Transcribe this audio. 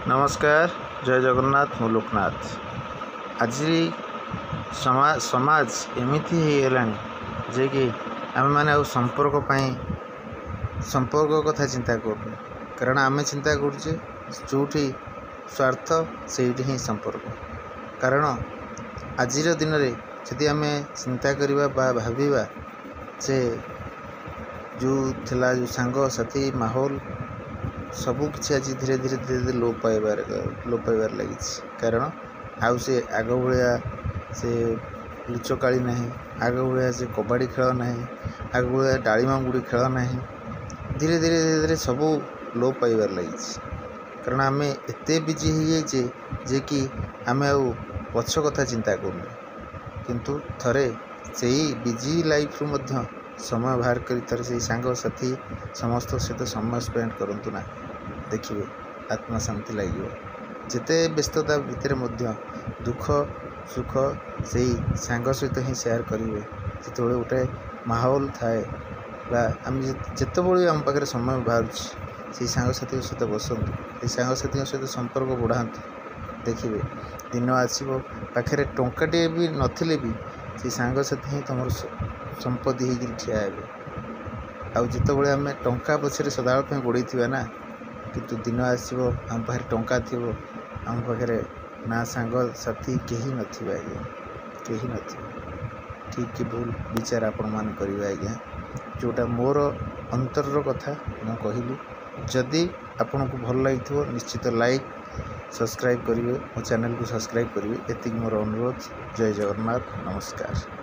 नमस्कार। जय जगन्नाथ। मु लोकनाथ। आज समाज एमती होगलानी जे कि आम मैंने संपर्क कथा चिंता करूँ। कारण आम चिंता करुचे जोठी स्वार्थ से ही संपर्क। कारण आज दिन में जदि आम चिंता करवा भाविबा जे जो थिला जो सांग साथी माहौल सबू किसी आज धीरे धीरे धीरे धीरे लोप पाइबार लगी। कारण आउ से आग भाया से लुचकाड़ी ना, आग भाया से कबाड़ी खेल ना, आग भाया डालीमा गुड़ी खेल ना, धीरे धीरे धीरे धीरे सबू लोप पाइबार लगी। कारण आम एत बिजी हो जाइए जे कि आम आउ पछ कथा चिंता करूँ। किंतु थरे से बिजी लाइफ रु मध्य समय बाहर कर थर से सांग साथी समस्त सहित समय स्पेंड करंतु ना, देखिए आत्मा शांति लगे। जिते व्यस्तता भितर दुख सुख से सांग सहित ही शेयर करेंगे। जिते गोटे माहौल थाए आम जिते आम पाखे समय बाहर से सांग साथी सहित बसतु, सांग साथी सहित संपर्क बढ़ातु। देखिए दिन आसो पाखे टंकाटे भी नथिले भी से सांग साथी ही तुम संपत्ति हो ठिया आउ जिते आम टंका पछरे सदाबें गोड़े ना, किंतु दिन आसो आम पाखे टंका थी आम पाखे ना सांग साथी कहीं नथिबे आज्ञा, कहीं नथिबे। ठीक कि भूल विचार आपण मान करिवे आज्ञा। जोटा मोर अंतर कथा मैं कहली। जदि आपन को भल लगी निश्चित लाइक सब्सक्राइब करेंगे, मो चैनल को सब्सक्राइब करेंगे। एति मोर अनुरोध। जय जगन्नाथ। नमस्कार।